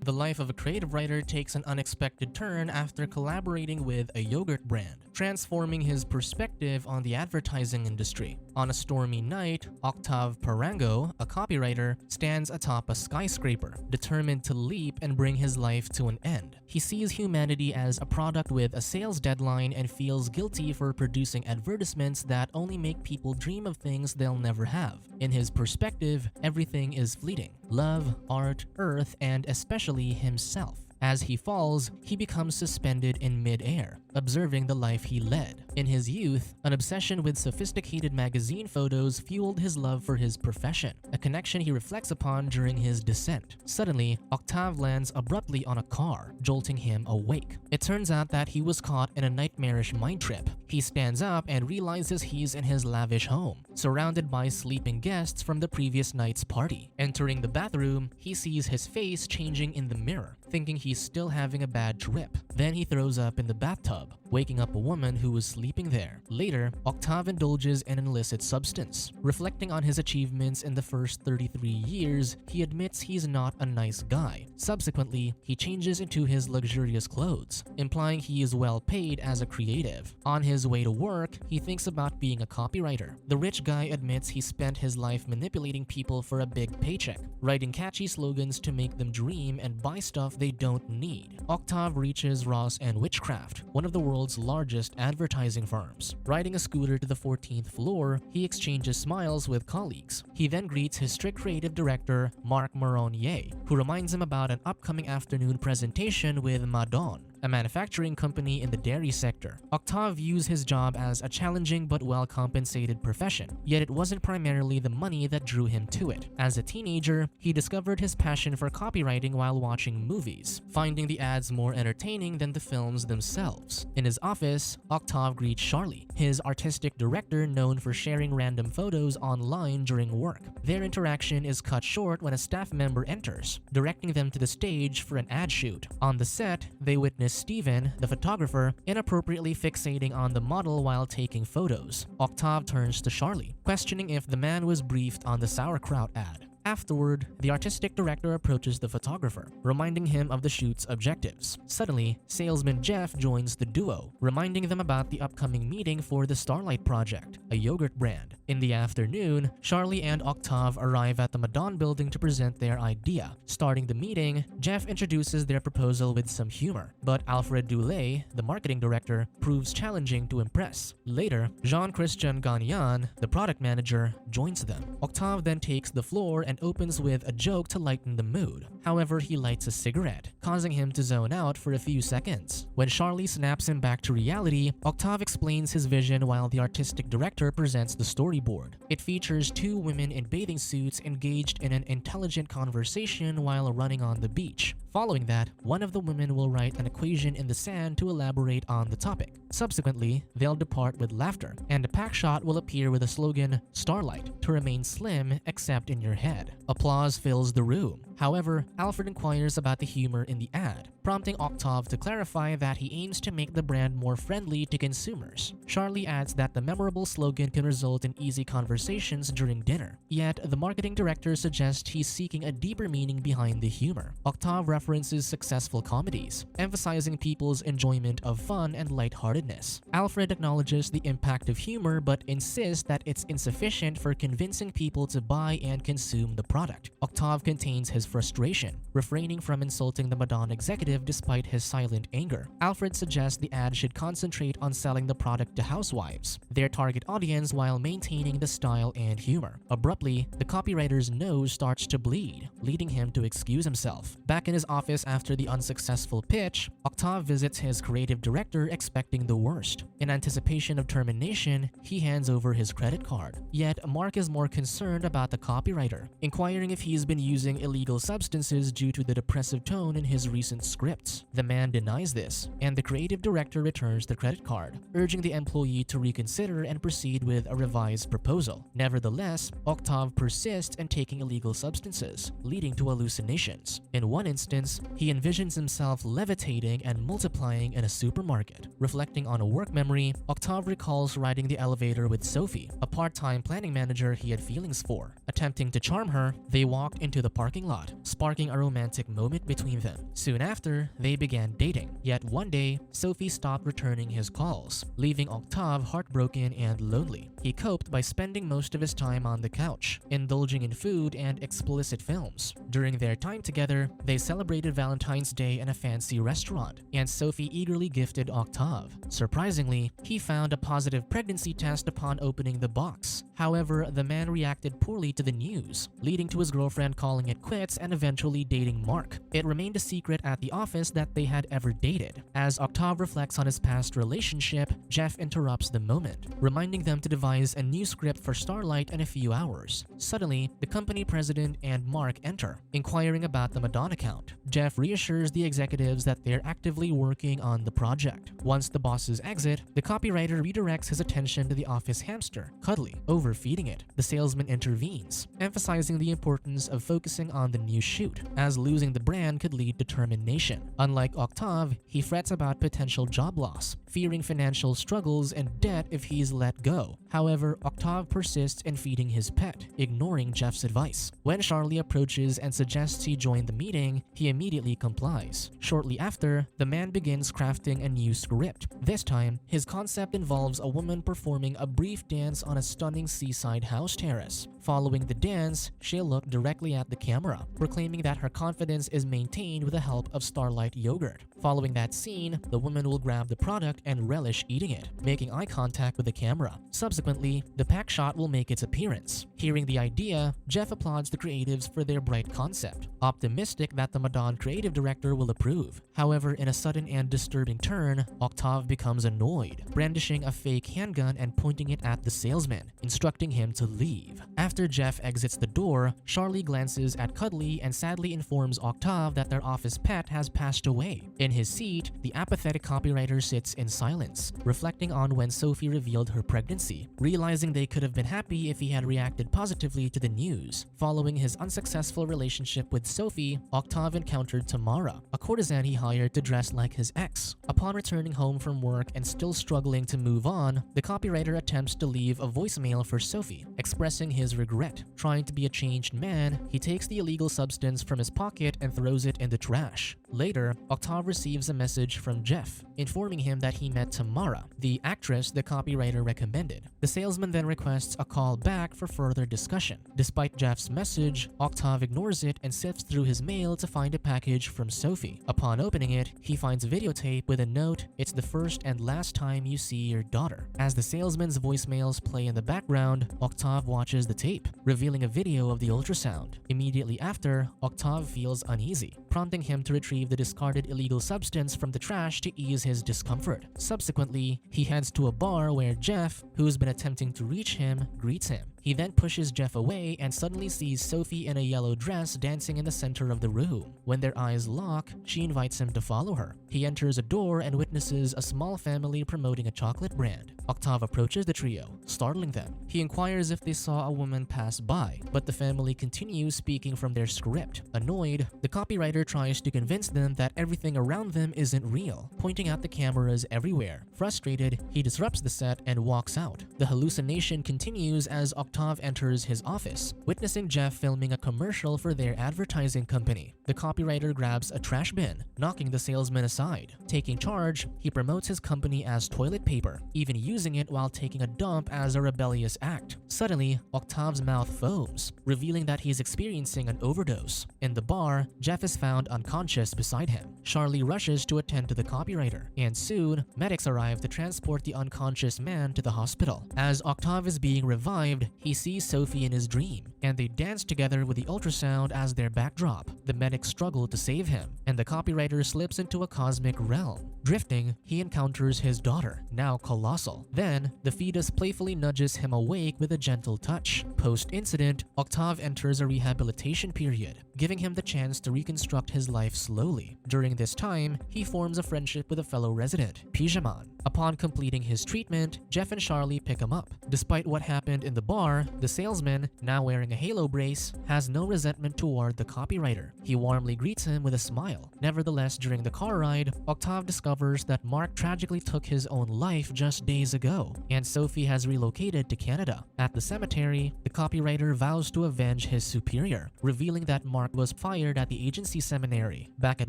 The life of a creative writer takes an unexpected turn after collaborating with a yogurt brand, transforming his perspective on the advertising industry. On a stormy night, Octave Parango, a copywriter, stands atop a skyscraper, determined to leap and bring his life to an end. He sees humanity as a product with a sales deadline and feels guilty for producing advertisements that only make people dream of things they'll never have. In his perspective, everything is fleeting: love, art, earth, and especially himself. As he falls, he becomes suspended in mid-air, observing the life he led. In his youth, an obsession with sophisticated magazine photos fueled his love for his profession, a connection he reflects upon during his descent. Suddenly, Octave lands abruptly on a car, jolting him awake. It turns out that he was caught in a nightmarish mind trip. He stands up and realizes he's in his lavish home, surrounded by sleeping guests from the previous night's party. Entering the bathroom, he sees his face changing in the mirror, thinking he's still having a bad trip. Then he throws up in the bathtub, waking up a woman who was sleeping there. Later, Octave indulges in an illicit substance. Reflecting on his achievements in the first 33 years, he admits he's not a nice guy. Subsequently, he changes into his luxurious clothes, implying he is well paid as a creative. On his way to work, he thinks about being a copywriter. The rich guy admits he spent his life manipulating people for a big paycheck, writing catchy slogans to make them dream and buy stuff they don't need. Octave reaches Ross and Witchcraft, one of the world's largest advertising firms. Riding a scooter to the 14th floor, he exchanges smiles with colleagues. He then greets his strict creative director, Marc Maronier, who reminds him about an upcoming afternoon presentation with Madon, a manufacturing company in the dairy sector. Octave views his job as a challenging but well-compensated profession, yet it wasn't primarily the money that drew him to it. As a teenager, he discovered his passion for copywriting while watching movies, finding the ads more entertaining than the films themselves. In his office, Octave greets Charlie, his artistic director known for sharing random photos online during work. Their interaction is cut short when a staff member enters, directing them to the stage for an ad shoot. On the set, they witness Steven, the photographer, inappropriately fixating on the model while taking photos. Octave turns to Charlie, questioning if the man was briefed on the sauerkraut ad. Afterward, the artistic director approaches the photographer, reminding him of the shoot's objectives. Suddenly, salesman Jeff joins the duo, reminding them about the upcoming meeting for the Starlight Project, a yogurt brand. In the afternoon, Charlie and Octave arrive at the Madon building to present their idea. Starting the meeting, Jeff introduces their proposal with some humor, but Alfred Dulé, the marketing director, proves challenging to impress. Later, Jean-Christian Gagnon, the product manager, joins them. Octave then takes the floor and opens with a joke to lighten the mood. However, he lights a cigarette, causing him to zone out for a few seconds. When Charlie snaps him back to reality, Octave explains his vision while the artistic director presents the storyboard. It features two women in bathing suits engaged in an intelligent conversation while running on the beach. Following that, one of the women will write an equation in the sand to elaborate on the topic. Subsequently, they'll depart with laughter, and a pack shot will appear with the slogan, "Starlight, to remain slim except in your head." Applause fills the room. However, Alfred inquires about the humor in the ad, prompting Octave to clarify that he aims to make the brand more friendly to consumers. Charlie adds that the memorable slogan can result in easy conversations during dinner. Yet, the marketing director suggests he's seeking a deeper meaning behind the humor. Octave references successful comedies, emphasizing people's enjoyment of fun and lightheartedness. Alfred acknowledges the impact of humor but insists that it's insufficient for convincing people to buy and consume the product. Octave contains his frustration, refraining from insulting the Madon executive despite his silent anger. Alfred suggests the ad should concentrate on selling the product to housewives, their target audience, while maintaining the style and humor. Abruptly, the copywriter's nose starts to bleed, leading him to excuse himself. Back in his office after the unsuccessful pitch, Octave visits his creative director expecting the worst. In anticipation of termination, he hands over his credit card. Yet, Mark is more concerned about the copywriter, inquiring if he's been using illegal substances due to the depressive tone in his recent scripts. The man denies this, and the creative director returns the credit card, urging the employee to reconsider and proceed with a revised proposal. Nevertheless, Octave persists in taking illegal substances, leading to hallucinations. In one instance, moments, he envisions himself levitating and multiplying in a supermarket. Reflecting on a work memory, Octave recalls riding the elevator with Sophie, a part-time planning manager he had feelings for. Attempting to charm her, they walked into the parking lot, sparking a romantic moment between them. Soon after, they began dating. Yet one day, Sophie stopped returning his calls, leaving Octave heartbroken and lonely. He coped by spending most of his time on the couch, indulging in food and explicit films. During their time together, they celebrated Valentine's Day in a fancy restaurant, and Sophie eagerly gifted Octave. Surprisingly, he found a positive pregnancy test upon opening the box. However, the man reacted poorly to the news, leading to his girlfriend calling it quits and eventually dating Mark. It remained a secret at the office that they had ever dated. As Octave reflects on his past relationship, Jeff interrupts the moment, reminding them to devise a new script for Starlight in a few hours. Suddenly, the company president and Mark enter, inquiring about the Madonna account. Jeff reassures the executives that they're actively working on the project. Once the bosses exit, the copywriter redirects his attention to the office hamster, Cuddly, overfeeding it. The salesman intervenes, emphasizing the importance of focusing on the new shoot, as losing the brand could lead to termination. Unlike Octave, he frets about potential job loss, fearing financial struggles and debt if he's let go. However, Octave persists in feeding his pet, ignoring Jeff's advice. When Charlie approaches and suggests he join the meeting, he immediately complies. Shortly after, the man begins crafting a new script. This time, his concept involves a woman performing a brief dance on a stunning seaside house terrace. Following the dance, she'll look directly at the camera, proclaiming that her confidence is maintained with the help of Starlight yogurt. Following that scene, the woman will grab the product and relish eating it, making eye contact with the camera. Subsequently, the pack shot will make its appearance. Hearing the idea, Jeff applauds the creatives for their bright concept, optimistic that the Madonna creative director will approve. However, in a sudden and disturbing turn, Octave becomes annoyed, brandishing a fake handgun and pointing it at the salesman, instructing him to leave. After Jeff exits the door, Charlie glances at Cuddly and sadly informs Octave that their office pet has passed away. In his seat, the apathetic copywriter sits in silence, reflecting on when Sophie revealed her pregnancy, realizing they could have been happy if he had reacted positively to the news. Following his unsuccessful relationship with Sophie, Octave encountered Tamara, a courtesan he hired to dress like his ex. Upon returning home from work and still struggling to move on, the copywriter attempts to leave a voicemail for Sophie, expressing his regret. Trying to be a changed man, he takes the illegal substance from his pocket and throws it in the trash. Later, Octave receives a message from Jeff, informing him that he met Tamara, the actress the copywriter recommended. The salesman then requests a call back for further discussion. Despite Jeff's message, Octave ignores it and sifts through his mail to find a package from Sophie. Upon opening it, he finds a videotape with a note, "It's the first and last time you see your daughter." As the salesman's voicemails play in the background, Octave watches the tape, revealing a video of the ultrasound. Immediately after, Octave feels uneasy, prompting him to retrieve the discarded illegal substance from the trash to ease his discomfort. Subsequently, he heads to a bar where Jeff, who's been attempting to reach him, greets him. He then pushes Jeff away and suddenly sees Sophie in a yellow dress dancing in the center of the room. When their eyes lock, she invites him to follow her. He enters a door and witnesses a small family promoting a chocolate brand. Octave approaches the trio, startling them. He inquires if they saw a woman pass by, but the family continues speaking from their script. Annoyed, the copywriter tries to convince them that everything around them isn't real, pointing out the cameras everywhere. Frustrated, he disrupts the set and walks out. The hallucination continues as Octave enters his office, witnessing Jeff filming a commercial for their advertising company. The copywriter grabs a trash bin, knocking the salesman aside. Taking charge, he promotes his company as toilet paper, even using it while taking a dump as a rebellious act. Suddenly, Octave's mouth foams, revealing that he's experiencing an overdose. In the bar, Jeff is found unconscious beside him. Charlie rushes to attend to the copywriter, and soon, medics arrive to transport the unconscious man to the hospital. As Octave is being revived, he sees Sophie in his dream, and they dance together with the ultrasound as their backdrop. The medics struggle to save him, and the copywriter slips into a cosmic realm. Drifting, he encounters his daughter, now colossal. Then, the fetus playfully nudges him awake with a gentle touch. Post-incident, Octave enters a rehabilitation period, giving him the chance to reconstruct his life slowly. During this time, he forms a friendship with a fellow resident, Pijaman, Upon completing his treatment, Jeff and Charlie pick him up. Despite what happened in the bar, the salesman, now wearing a halo brace, has no resentment toward the copywriter. He warmly greets him with a smile. Nevertheless, during the car ride, Octave discovers that Mark tragically took his own life just days ago, and Sophie has relocated to Canada. At the cemetery, the copywriter vows to avenge his superior, revealing that Mark was fired at the agency seminary. Back at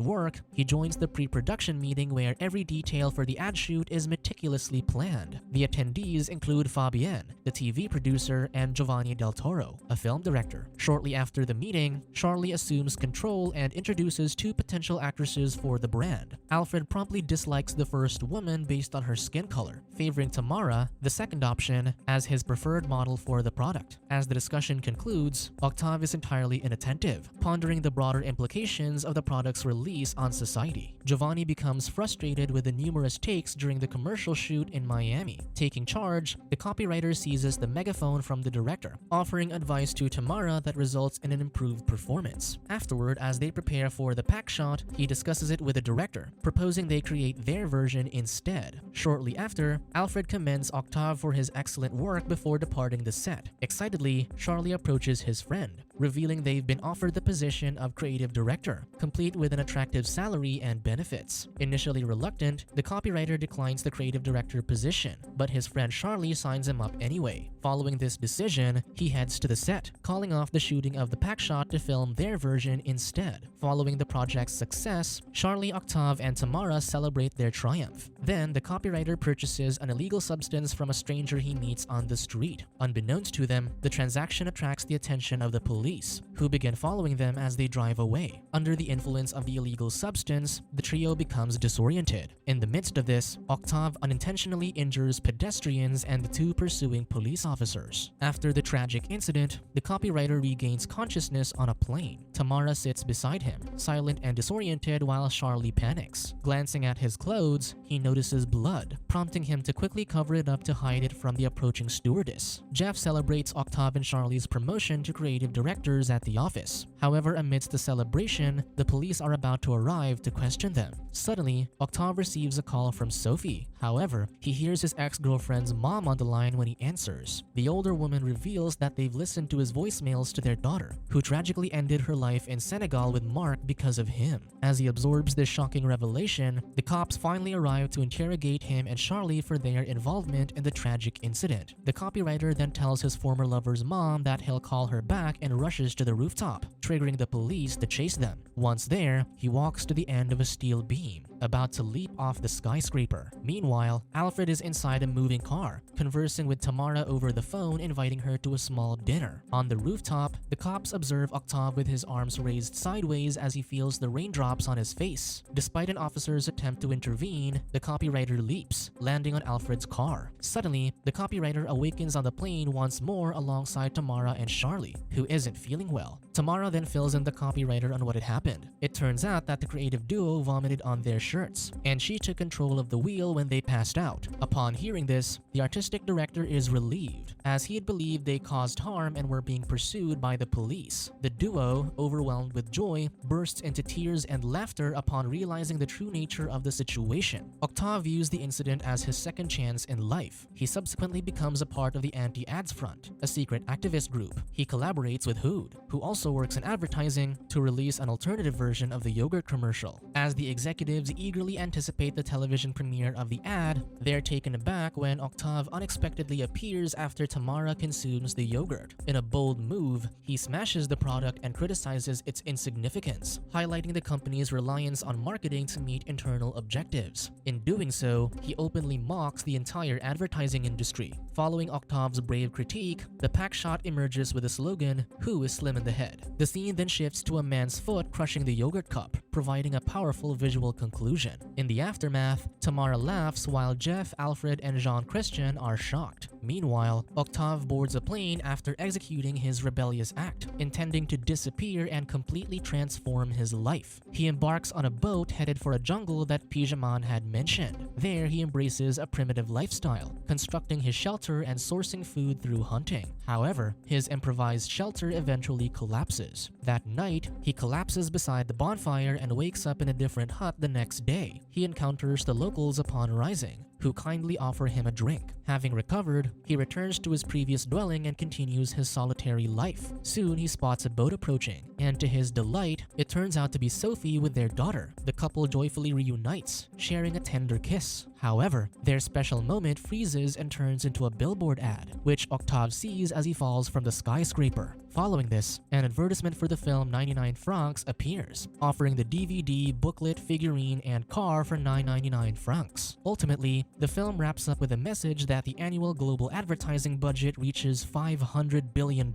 work, he joins the pre-production meeting where every detail for the ad shoot is meticulously planned. The attendees include Fabienne, the TV producer, and Giovanni Del Toro, a film director. Shortly after the meeting, Charlie assumes control and introduces two potential actresses for the brand. Alfred promptly dislikes the first woman based on her skin color, favoring Tamara, the second option, as his preferred model for the product. As the discussion concludes, Octave is entirely inattentive, pondering the broader implications of the product's release on society. Giovanni becomes frustrated with the numerous takes during the commercial shoot in Miami. Taking charge, the copywriter seizes the megaphone from the director, offering advice to Tamara that results in an improved performance. Afterward, as they prepare for the pack shot, he discusses it with the director, proposing they create their version instead. Shortly after, Alfred commends Octave for his excellent work before departing the set. Excitedly, Charlie approaches his friend, revealing they've been offered the position of creative director, complete with an attractive salary and benefits. Initially reluctant, the copywriter declines the creative director position, but his friend Charlie signs him up anyway. Following this decision, he heads to the set, calling off the shooting of the pack shot to film their version instead. Following the project's success, Charlie, Octave, and Tamara celebrate their triumph. Then, the copywriter purchases an illegal substance from a stranger he meets on the street. Unbeknownst to them, the transaction attracts the attention of the police, who begin following them as they drive away. Under the influence of the illegal substance, the trio becomes disoriented. In the midst of this, Octave unintentionally injures pedestrians and the two pursuing police officers. After the tragic incident, the copywriter regains consciousness on a plane. Tamara sits beside him, silent and disoriented, while Charlie panics. Glancing at his clothes, he notices blood, prompting him to quickly cover it up to hide it from the approaching stewardess. Jeff celebrates Octave and Charlie's promotion to creative directors at the office. However, amidst the celebration, the police are about to arrive to question them. Suddenly, Octave receives a call from Sophie. However, he hears his ex-girlfriend's mom on the line when he answers. The older woman reveals that they've listened to his voicemails to their daughter, who tragically ended her life in Senegal with Mark because of him. As he absorbs this shocking revelation, the cops finally arrive to interrogate him and Charlie for their involvement in the tragic incident. The copywriter then tells his former lover's mom that he'll call her back and rushes to the rooftop, triggering the police to chase them. Once there, he walks to the end of a steel beam, about to leap off the skyscraper. Meanwhile, Alfred is inside a moving car, conversing with Tamara over the phone, inviting her to a small dinner. On the rooftop, the cops observe Octave with his arms raised sideways as he feels the raindrops on his face. Despite an officer's attempt to intervene, the copywriter leaps, landing on Alfred's car. Suddenly, the copywriter awakens on the plane once more alongside Tamara and Charlie, who isn't feeling well. Tamara then fills in the copywriter on what had happened. It turns out that the creative duo vomited on their shirts, and she took control of the wheel when they passed out. Upon hearing this, the artistic director is relieved, as he had believed they caused harm and were being pursued by the police. The duo, overwhelmed with joy, bursts into tears and laughter upon realizing the true nature of the situation. Octave views the incident as his second chance in life. He subsequently becomes a part of the Anti-Ads Front, a secret activist group. He collaborates with Hood, who also works in advertising, to release an alternative version of the yogurt commercial. As the executives eagerly anticipate the television premiere of the ad, they're taken aback when Octave unexpectedly appears after Tamara consumes the yogurt. In a bold move, he smashes the product and criticizes its insignificance, highlighting the company's reliance on marketing to meet internal objectives. In doing so, he openly mocks the entire advertising industry. Following Octave's brave critique, the pack shot emerges with the slogan, "Who is slim in the head?" The scene then shifts to a man's foot crushing the yogurt cup, providing a powerful visual conclusion. In the aftermath, Tamara laughs while Jeff, Alfred, and Jean-Christian are shocked. Meanwhile, Octave boards a plane after executing his rebellious act, intending to disappear and completely transform his life. He embarks on a boat headed for a jungle that Pijaman had mentioned. There, he embraces a primitive lifestyle, constructing his shelter and sourcing food through hunting. However, his improvised shelter eventually collapses. That night, he collapses beside the bonfire and wakes up in a different hut the next day. He encounters the locals upon rising, who kindly offer him a drink. Having recovered, he returns to his previous dwelling and continues his solitary life. Soon he spots a boat approaching, and to his delight, it turns out to be Sophie with their daughter. The couple joyfully reunites, sharing a tender kiss. However, their special moment freezes and turns into a billboard ad, which Octave sees as he falls from the skyscraper. Following this, an advertisement for the film 99 francs appears, offering the DVD, booklet, figurine, and car for 9.99 francs. Ultimately, the film wraps up with a message that the annual global advertising budget reaches $500 billion.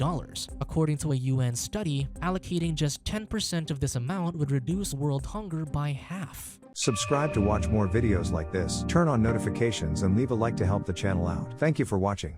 According to a UN study, allocating just 10% of this amount would reduce world hunger by half. Subscribe to watch more videos like this, turn on notifications and leave a like to help the channel out. Thank you for watching.